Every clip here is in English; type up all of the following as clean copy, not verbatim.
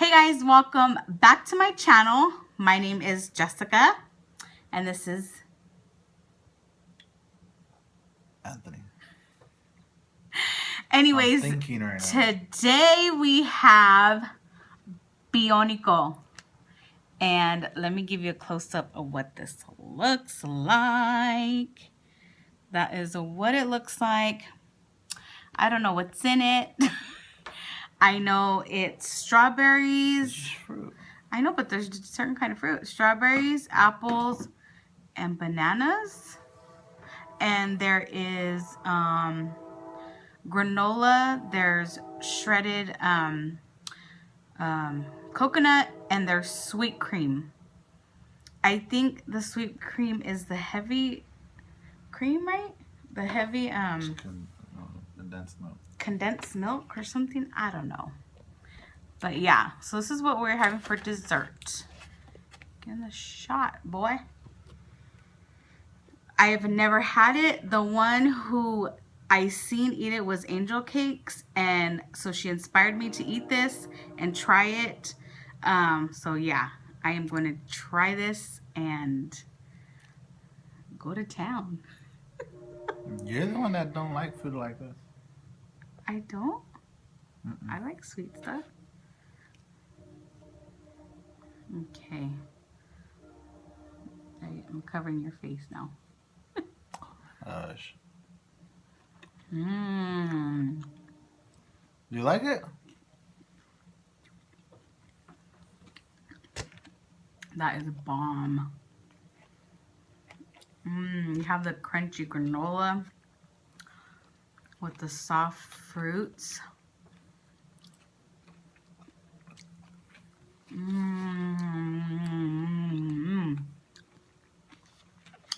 Hey guys, welcome back to my channel. My name is Jessica and this is Anthony. Anyways, I'm thinking right now. Today we have bionico. And let me give you a close-up of what this looks like. That is what it looks like. I don't know what's in it. I know it's strawberries. It's just fruit. I know, but there's a certain kind of fruit. Strawberries, apples, and bananas. And there is granola. There's shredded coconut, and there's sweet cream. I think the sweet cream is the heavy cream, right? The heavy Condensed milk. Condensed milk or something. I don't know. But yeah, so this is what we're having for dessert. Get in the shot, boy. I have never had it. The one who I seen eat it was Angel Cakes, and so she inspired me to eat this and try it. So yeah, I am going to try this and go to town. You're the one that don't like food like this. I don't? I like sweet stuff. Okay. I'm covering your face now. Hush. Mmm. You like it? That is bomb. You have the crunchy granola with the soft fruits.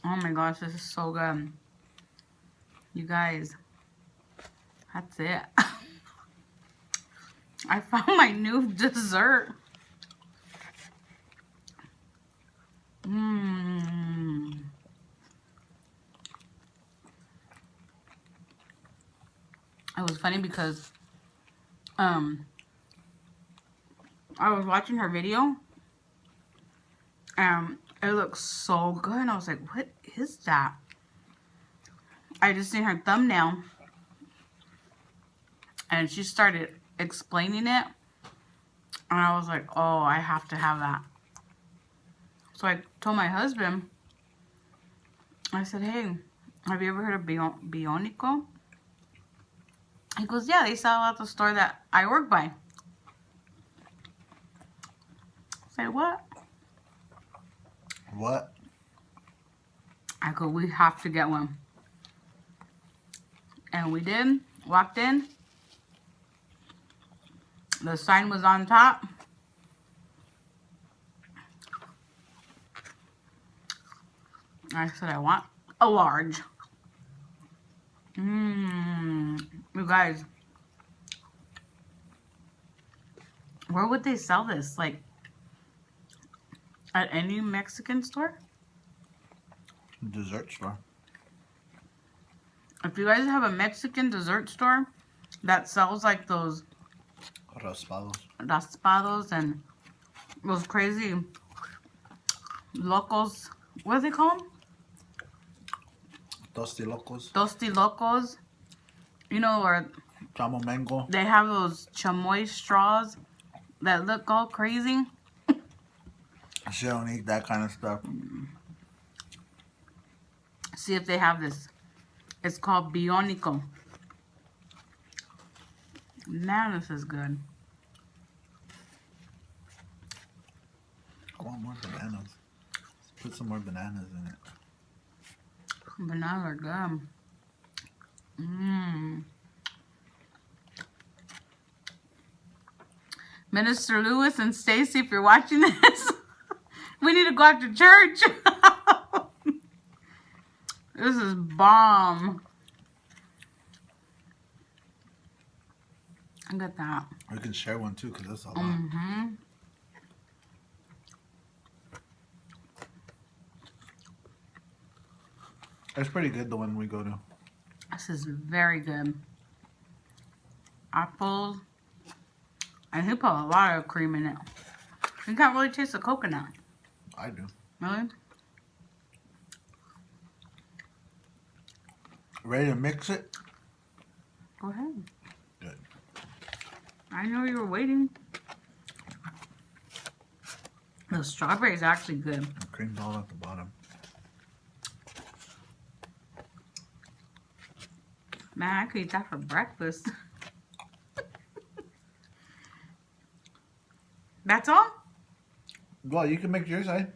Oh my gosh, this is so good. You guys, that's it. I found my new dessert. It was funny because I was watching her video and it looks so good, and I was like, what is that? I just seen her thumbnail and she started explaining it, and I was like, oh, I have to have that. So I told my husband, I said, hey, have you ever heard of bionico? He goes, yeah, they sell it at the store that I work by. Say, what? What? I go, we have to get one. And we did. Walked in. The sign was on top. I said, I want a large. You guys, where would they sell this? Like, at any Mexican store? Dessert store. If you guys have a Mexican dessert store that sells like those raspados and those crazy locos, what do they call them? Tosti locos. Tosti locos. You know, or Chamo mango. they have those chamoy straws that look all crazy. She don't eat that kind of stuff. See if they have this. It's called bionico. Man, this is good. I want more bananas. Let's put some more bananas in it. Bananas are good. Minister Lewis and Stacy, if you're watching this, we need to go after church. This is bomb. Look at that. We can share one too, because that's a lot. It's pretty good, the one we go to. This is very good. Apples, And he put a lot of cream in it. You can't really taste the coconut. I do. Really? Ready to mix it? Go ahead. Good. I know you were waiting. The strawberry is actually good. The cream's all at the bottom. Man, I could eat that for breakfast. That's all? Well, you can make your side.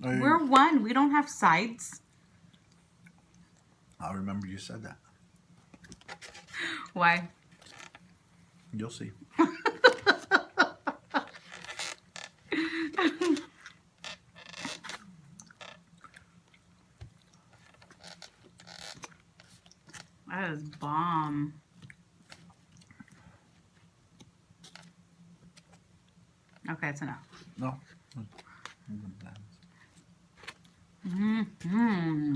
We're one. We don't have sides. I remember you said that. Why? You'll see. That is bomb. Okay, it's enough. No. Mm-hmm.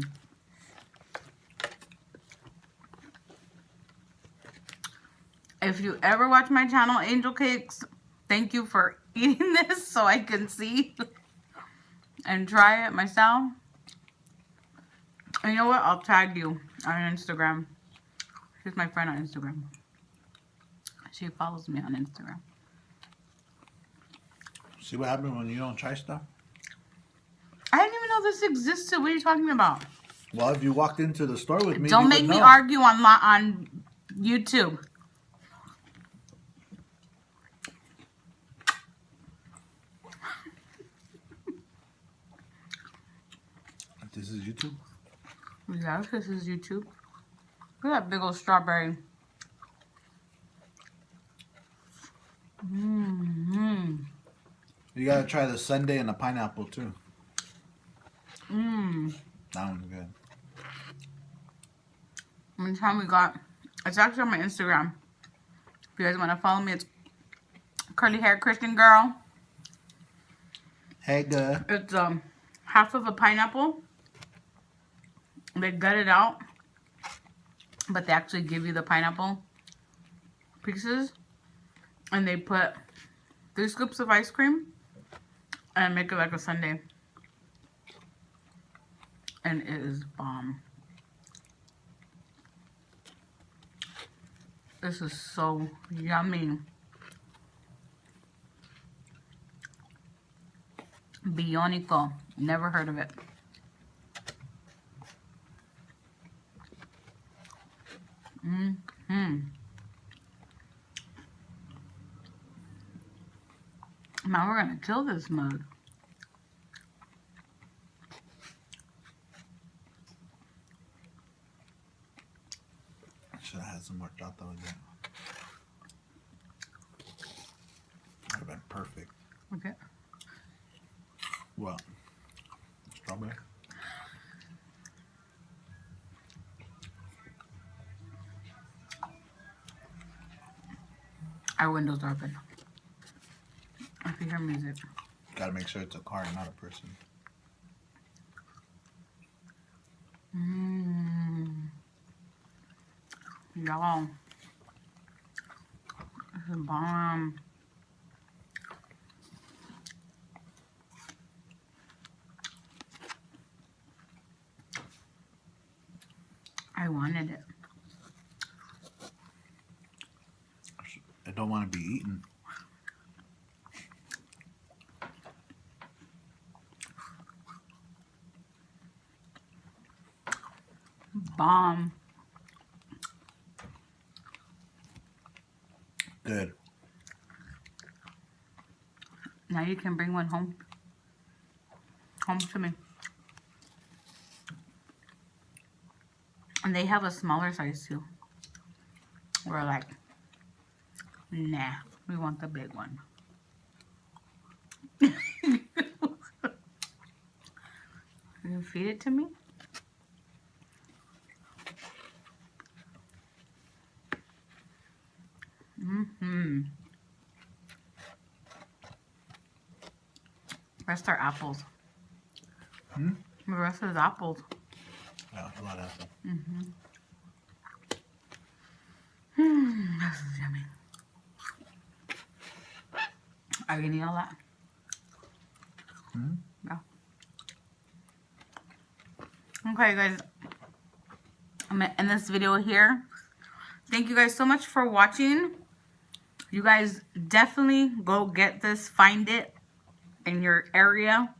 If you ever watch my channel, Angel Cakes, thank you for eating this so I can see and try it myself. And you know what? I'll tag you on Instagram. She's my friend on Instagram. She follows me on Instagram. See what happens when you don't try stuff? I didn't even know this existed. What are you talking about? Well, if you walked into the store with me, Don't you make would me know. argue on YouTube. This is YouTube? Yeah, this is YouTube. Look at that big old strawberry. Mm-hmm. You gotta try the sundae and the pineapple too. Mmm. That one's good. One time we got, it's actually on my Instagram. If you guys want to follow me, it's curly hair Christian girl. Hey, good. It's half of a pineapple. They gut it out, but they actually give you the pineapple pieces, and they put 3 scoops of ice cream and make it like a sundae, and it is bomb. This is so yummy. Bionico, never heard of it. Now we're gonna kill this mug. Should have had some more chata in there. Would have been perfect. Okay. Well, strawberry. Our windows are open. If you hear music. Gotta make sure it's a car and not a person. Y'all. This is bomb. I wanted it. I don't want to be eaten. Bomb. Good. Now you can bring one home. Home to me. And they have a smaller size too. We're like, nah, we want the big one. You can feed it to me? Mm-hmm. Rest are apples. Hmm? The rest is apples. Yeah, a lot of apple. This is yummy. Are you gonna eat all that? Hmm? No. Okay, guys. I'm gonna end this video here. Thank you guys so much for watching. You guys definitely go get this. Find it in your area.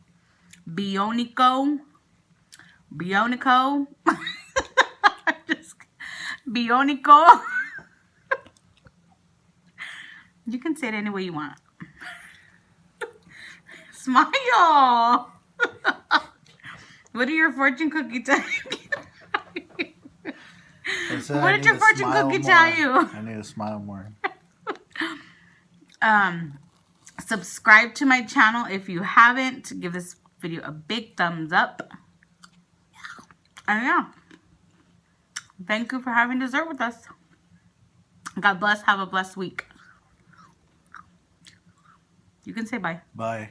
Bionico. Bionico. Bionico. You can say it any way you want. Smile. What did your fortune cookie tell you? What did your fortune cookie tell you? I need to smile more. Subscribe to my channel if you haven't. Give this video a big thumbs up. And yeah. Thank you for having dessert with us. God bless. Have a blessed week. You can say bye. Bye.